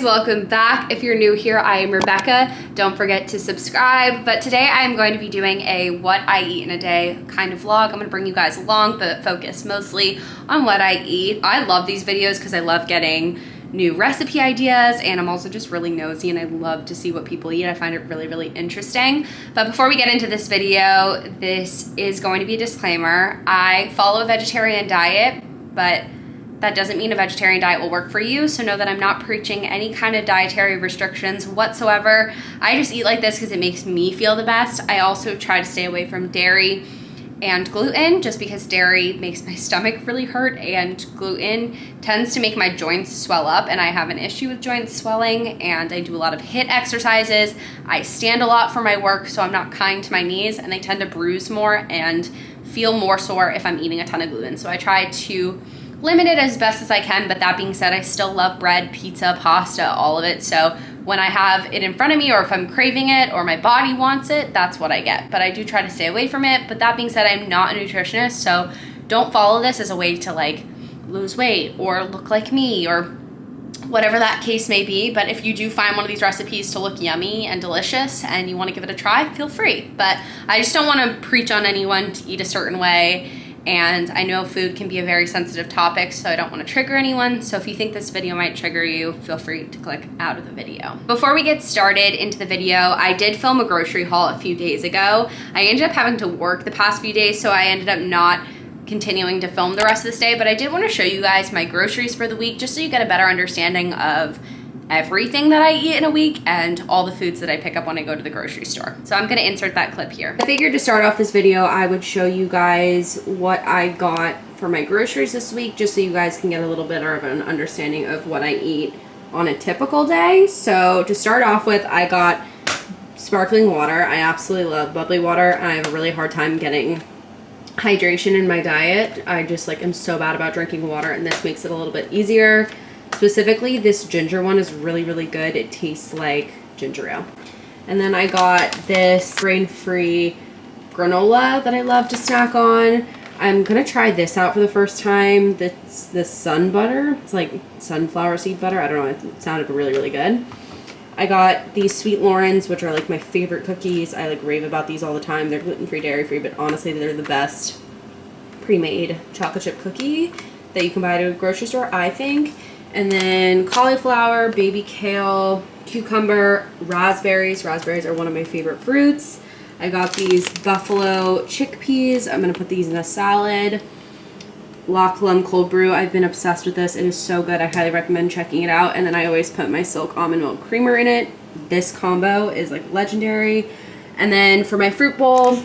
guys, welcome back. If you're new here, I am Rebecca. Don't forget to subscribe. But today I am going to be doing a what I eat in a day kind of vlog. I'm going to bring you guys along, but focus mostly on what I eat. I love these videos because I love getting new recipe ideas, and I'm also just really nosy and I love to see what people eat. I find it really, really interesting. But before we get into this video, this is going to be a disclaimer. I follow a vegetarian diet, but that doesn't mean a vegetarian diet will work for you, so know that I'm not preaching any kind of dietary restrictions whatsoever. I just eat like this because it makes me feel the best. I also try to stay away from dairy and gluten just because dairy makes my stomach really hurt and gluten tends to make my joints swell up, and I have an issue with joint swelling, and I do a lot of HIIT exercises. I stand a lot for my work, so I'm not kind to my knees, and they tend to bruise more and feel more sore if I'm eating a ton of gluten. So I try to limit it as best as I can, but that being said, I still love bread, pizza, pasta, all of it. So when I have it in front of me, or if I'm craving it or my body wants it, that's what I get. But I do try to stay away from it. But that being said, I'm not a nutritionist, so don't follow this as a way to like lose weight or look like me or whatever that case may be. But if you do find one of these recipes to look yummy and delicious and you want to give it a try, feel free. But I just don't want to preach on anyone to eat a certain way. And I know food can be a very sensitive topic, so I don't want to trigger anyone. So if you think this video might trigger you, feel free to click out of the video. Before we get started into the video, I did film a grocery haul a few days ago. I ended up having to work the past few days, so I ended up not continuing to film the rest of this day, but I did want to show you guys my groceries for the week just so you get a better understanding of everything that I eat in a week and all the foods that I pick up when I go to the grocery store. So I'm gonna insert that clip here. I figured to start off this video, I would show you guys what I got for my groceries this week, just so you guys can get a little bit of an understanding of what I eat on a typical day. So to start off with, I got sparkling water. I absolutely love bubbly water, and I have a really hard time getting hydration in my diet. I just am so bad about drinking water, and this makes it a little bit easier. Specifically, this ginger one is really, really good. It tastes like ginger ale. And then I got this grain-free granola that I love to snack on. I'm gonna try this out for the first time. This sun butter. It's like sunflower seed butter. I don't know, it sounded really, really good. I got these Sweet Lorens, which are like my favorite cookies. I rave about these all the time. They're gluten-free, dairy-free, but honestly, they're the best pre-made chocolate chip cookie that you can buy at a grocery store, I think. And then cauliflower, baby kale, cucumber, raspberries. Raspberries are one of my favorite fruits. I got these buffalo chickpeas. I'm going to put these in a salad. La Colombe cold brew. I've been obsessed with this. It is so good. I highly recommend checking it out. And then I always put my silk almond milk creamer in it. This combo is legendary. And then for my fruit bowl,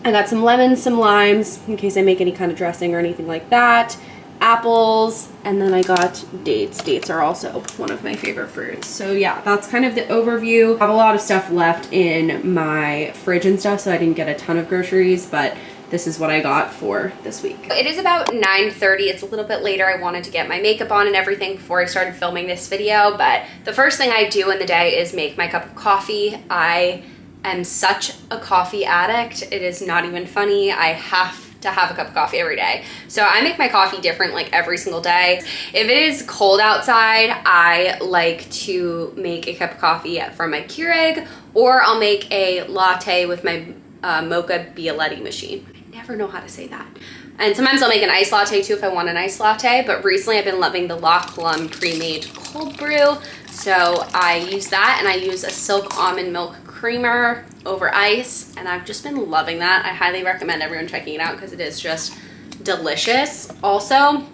I got some lemons, some limes, in case I make any kind of dressing or anything like that. Apples, and then I got dates. Dates are also one of my favorite fruits. So yeah, that's kind of the overview. I have a lot of stuff left in my fridge and stuff, so I didn't get a ton of groceries, but this is what I got for this week. It is about 9:30. It's a little bit later. I wanted to get my makeup on and everything before I started filming this video, but the first thing I do in the day is make my cup of coffee. I am such a coffee addict. It is not even funny. I have to have a cup of coffee every day. So I make my coffee different every single day. If it is cold outside, I like to make a cup of coffee from my Keurig, or I'll make a latte with my Mocha Bialetti machine. I never know how to say that. And sometimes I'll make an iced latte too if I want an iced latte, but recently I've been loving the La Colombe pre-made cold brew. So I use that, and I use a silk almond milk creamer over ice, and I've just been loving that. I highly recommend everyone checking it out because it is just delicious. Also,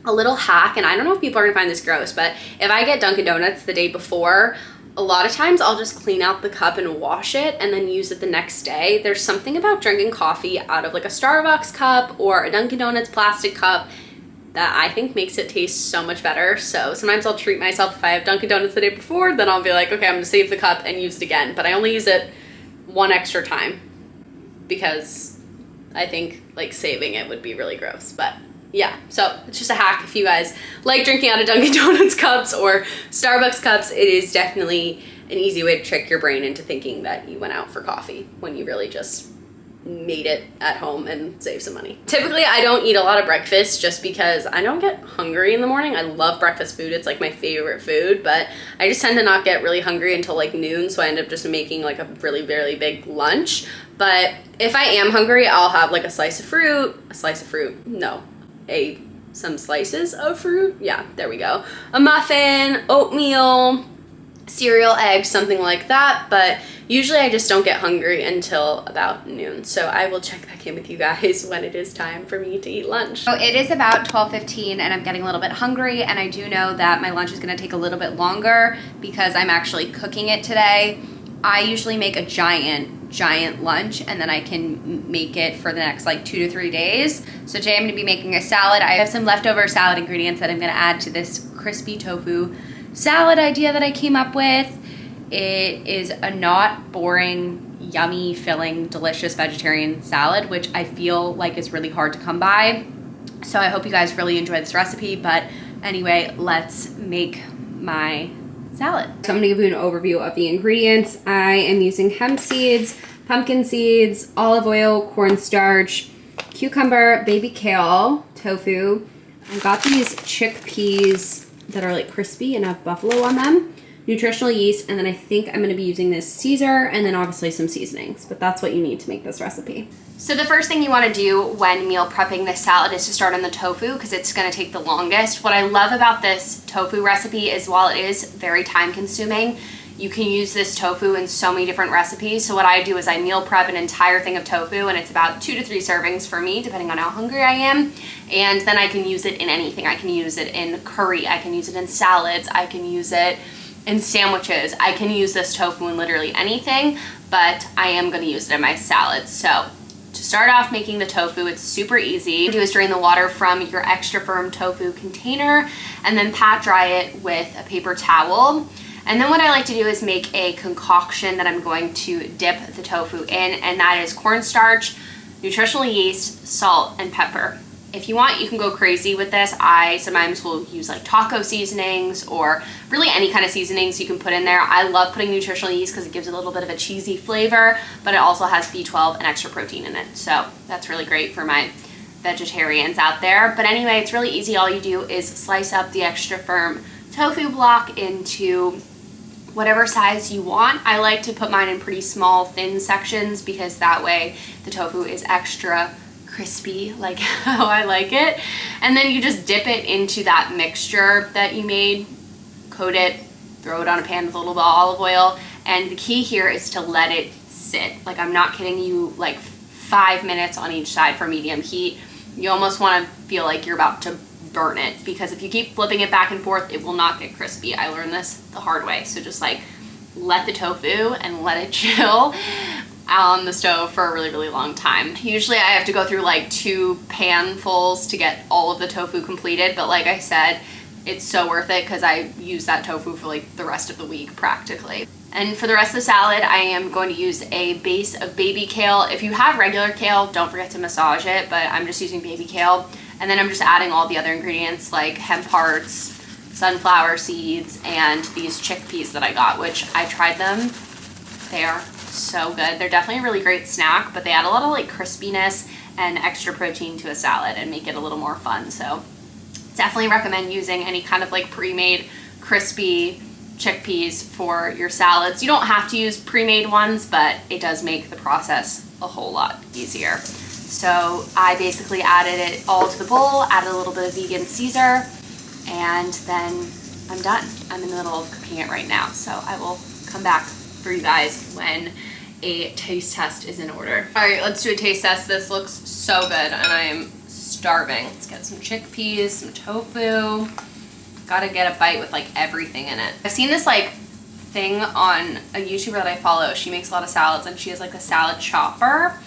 a little hack, and I don't know if people are gonna find this gross, but if I get Dunkin' Donuts the day before, a lot of times I'll just clean out the cup and wash it and then use it the next day. There's something about drinking coffee out of a Starbucks cup or a Dunkin' Donuts plastic cup that I think makes it taste so much better. So sometimes I'll treat myself. If I have Dunkin' Donuts the day before, then I'll be like, okay, I'm gonna save the cup and use it again. But I only use it one extra time because I think saving it would be really gross. But yeah, so it's just a hack if you guys like drinking out of Dunkin' Donuts cups or Starbucks cups. It is definitely an easy way to trick your brain into thinking that you went out for coffee when you really just made it at home and save some money. Typically, I don't eat a lot of breakfast just because I don't get hungry in the morning. I love breakfast food. It's like my favorite food, but I just tend to not get really hungry until like noon, so I end up just making like a really, really big lunch. But if I am hungry, I'll have like some slices of fruit. Yeah, there we go. A muffin, oatmeal, cereal, eggs, something like that. But usually I just don't get hungry until about noon. So I will check back in with you guys when it is time for me to eat lunch. So it is about 12:15 and I'm getting a little bit hungry, and I do know that my lunch is gonna take a little bit longer because I'm actually cooking it today. I usually make a giant lunch, and then I can make it for the next like 2 to 3 days. So today I'm gonna be making a salad. I have some leftover salad ingredients that I'm gonna add to this crispy tofu salad idea that I came up with. It is a not boring, yummy, filling, delicious vegetarian salad, which I feel like is really hard to come by. So I hope you guys really enjoy this recipe, but anyway, let's make my salad. So I'm gonna give you an overview of the ingredients. I am using hemp seeds, pumpkin seeds, olive oil, cornstarch, cucumber, baby kale, tofu. I've got these chickpeas that are like crispy and have buffalo on them, nutritional yeast, and then I think I'm gonna be using this Caesar, and then obviously some seasonings, but that's what you need to make this recipe. So the first thing you wanna do when meal prepping this salad is to start on the tofu, because it's gonna take the longest. What I love about this tofu recipe is while it is very time consuming, you can use this tofu in so many different recipes. So what I do is I meal prep an entire thing of tofu, and it's about 2 to 3 servings for me, depending on how hungry I am. And then I can use it in anything. I can use it in curry, I can use it in salads, I can use it in sandwiches. I can use this tofu in literally anything, but I am gonna use it in my salad. So to start off making the tofu, it's super easy. What you do is drain the water from your extra firm tofu container and then pat dry it with a paper towel. And then what I like to do is make a concoction that I'm going to dip the tofu in, and that is cornstarch, nutritional yeast, salt, and pepper. If you want, you can go crazy with this. I sometimes will use like taco seasonings or really any kind of seasonings you can put in there. I love putting nutritional yeast because it gives it a little bit of a cheesy flavor, but it also has B12 and extra protein in it. So that's really great for my vegetarians out there. But anyway, it's really easy. All you do is slice up the extra firm tofu block into whatever size you want. I like to put mine in pretty small, thin sections because that way the tofu is extra crispy, like how I like it. And then you just dip it into that mixture that you made, coat it, throw it on a pan with a little bit of olive oil. And the key here is to let it sit. Like, I'm not kidding you, like 5 minutes on each side for medium heat. You almost want to feel like you're about to burn it, because if you keep flipping it back and forth, it will not get crispy. I learned this the hard way. So just like let the tofu and let it chill on the stove for a really, really long time. Usually I have to go through like 2 panfuls to get all of the tofu completed, but like I said, it's so worth it because I use that tofu for like the rest of the week practically. And for the rest of the salad, I am going to use a base of baby kale. If you have regular kale, don't forget to massage it, but I'm just using baby kale. And then I'm just adding all the other ingredients like hemp hearts, sunflower seeds, and these chickpeas that I got, which I tried them. They are so good. They're definitely a really great snack, but they add a lot of like crispiness and extra protein to a salad and make it a little more fun. So definitely recommend using any kind of like pre-made crispy chickpeas for your salads. You don't have to use pre-made ones, but it does make the process a whole lot easier. So I basically added it all to the bowl, added a little bit of vegan Caesar, and then I'm done. I'm in the middle of cooking it right now, so I will come back for you guys when a taste test is in order. All right, let's do a taste test. This looks so good, and I am starving. Let's get some chickpeas, some tofu. Gotta get a bite with like everything in it. I've seen this like thing on a YouTuber that I follow. She makes a lot of salads, and she has like a salad chopper.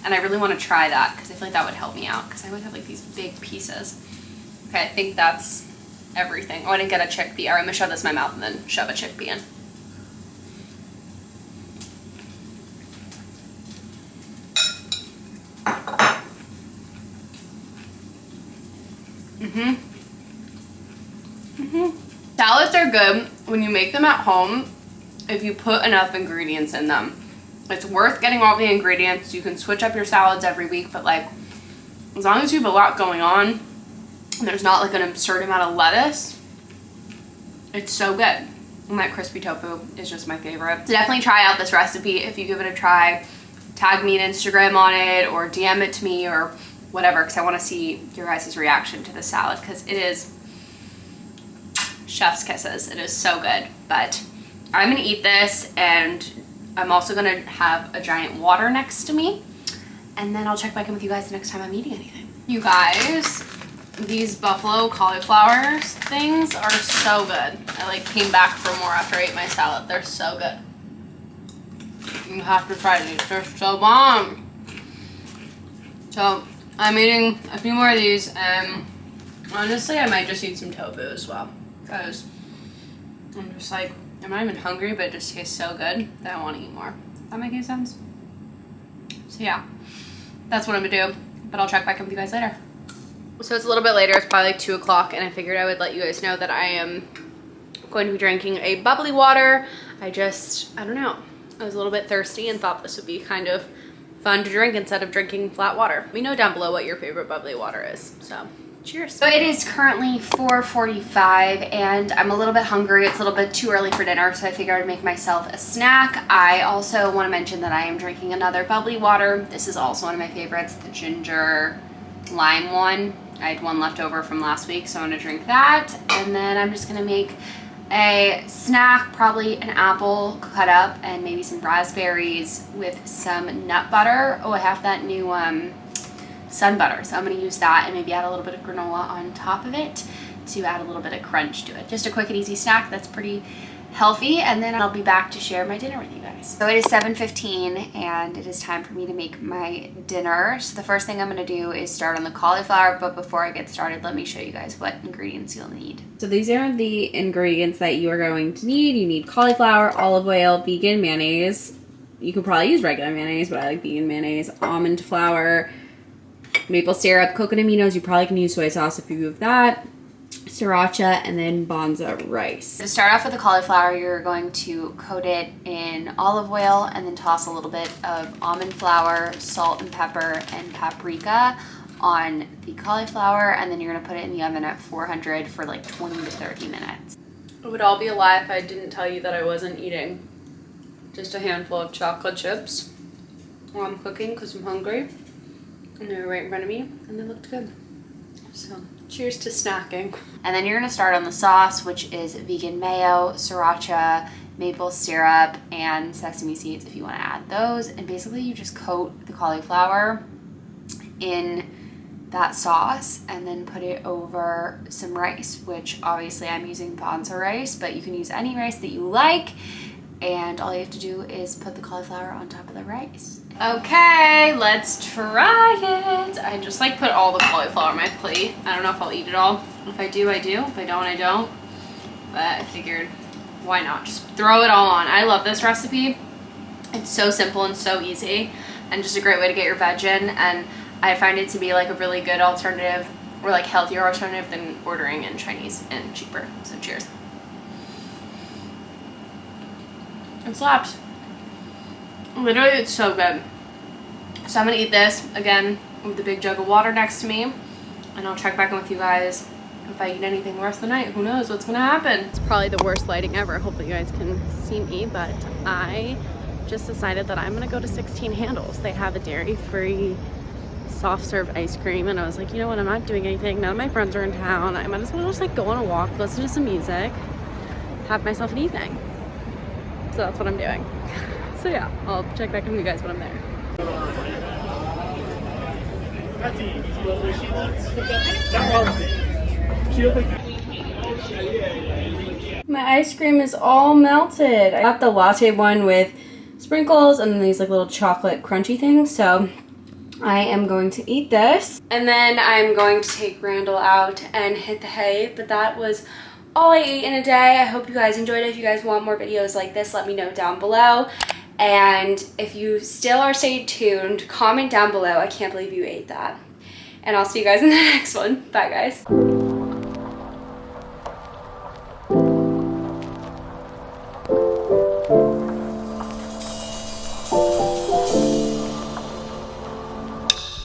And I really want to try that because I feel like that would help me out because I would have like these big pieces. Okay, I think that's everything. Oh, I didn't get a chickpea. All right, I'm gonna shove this in my mouth and then shove a chickpea in. Salads are good when you make them at home if you put enough ingredients in them. It's worth getting all the ingredients. You can switch up your salads every week, but like, as long as you have a lot going on and there's not like an absurd amount of lettuce, it's so good. And that crispy tofu is just my favorite. So definitely try out this recipe if you give it a try. Tag me on Instagram on it or DM it to me or whatever, because I want to see your guys' reaction to the salad, because it is chef's kisses. It is so good. But I'm gonna eat this, and I'm also gonna have a giant water next to me, and then I'll check back in with you guys the next time I'm eating anything. You guys, these buffalo cauliflower things are so good. I like came back for more after I ate my salad. They're so good. You have to try these. They're so bomb. So I'm eating a few more of these, and honestly I might just eat some tofu as well, because I'm just like, I'm not even hungry, but it just tastes so good that I want to eat more. Does that make any sense? So yeah, that's what I'm gonna do, but I'll check back in with you guys later. So it's a little bit later, it's probably like 2 o'clock, and I figured I would let you guys know that I am going to be drinking a bubbly water. I don't know, I was a little bit thirsty and thought this would be kind of fun to drink instead of drinking flat water. Let me know down below what your favorite bubbly water is. So cheers. So it is currently 4:45 and I'm a little bit hungry. It's a little bit too early for dinner, so I figured I'd make myself a snack. I also want to mention that I am drinking another bubbly water. This is also one of my favorites, the ginger lime one. I had one left over from last week, so I'm gonna drink that. And then I'm just gonna make a snack, probably an apple cut up and maybe some raspberries with some nut butter. Oh, I have that new sun butter, so I'm going to use that and maybe add a little bit of granola on top of it to add a little bit of crunch to it. Just a quick and easy snack that's pretty healthy, and then I'll be back to share my dinner with you guys. So it is 7:15 and it is time for me to make my dinner. So the first thing I'm going to do is start on the cauliflower, but before I get started, let me show you guys what ingredients you'll need. So these are the ingredients that you are going to need. You need cauliflower, olive oil, vegan mayonnaise. You could probably use regular mayonnaise, but I like vegan mayonnaise, almond flour, maple syrup, coconut aminos. You probably can use soy sauce if you have that, sriracha, and then bonza rice. To start off with the cauliflower, you're going to coat it in olive oil and then toss a little bit of almond flour, salt and pepper, and paprika on the cauliflower, and then you're gonna put it in the oven at 400 for like 20 to 30 minutes. It would all be a lie if I didn't tell you that I wasn't eating just a handful of chocolate chips while I'm cooking because I'm hungry. And they were right in front of me and they looked good. So cheers to snacking. And then you're gonna start on the sauce, which is vegan mayo, sriracha, maple syrup, and sesame seeds if you wanna add those. And basically you just coat the cauliflower in that sauce and then put it over some rice, which obviously I'm using bonza rice, but you can use any rice that you like. And all you have to do is put the cauliflower on top of the rice. Okay, let's try it. I just like put all the cauliflower on my plate. I don't know if I'll eat it all. If I do, I do. If I don't, I don't. But I figured, why not? Just throw it all on. I love this recipe. It's so simple and so easy, and just a great way to get your veg in. And I find it to be like a really good alternative, or like healthier alternative than ordering in Chinese and cheaper. So cheers. It slaps. Literally, it's so good. So I'm gonna eat this again with the big jug of water next to me, and I'll check back in with you guys if I eat anything the rest of the night. Who knows what's gonna happen. It's probably the worst lighting ever. Hopefully you guys can see me, but I just decided that I'm gonna go to 16 Handles. They have a dairy-free soft serve ice cream, and I was like, you know what, I'm not doing anything. None of my friends are in town. I might as well just like go on a walk, listen to some music, have myself an evening. So that's what I'm doing. So yeah, I'll check back in with you guys when I'm there. My ice cream is all melted. I got the latte one with sprinkles and then these like little chocolate crunchy things. So I am going to eat this. And then I'm going to take Randall out and hit the hay. But that was all I ate in a day. I hope you guys enjoyed it. If you guys want more videos like this, let me know down below. And if you still are staying tuned, comment down below. I can't believe you ate that. And I'll see you guys in the next one. Bye, guys.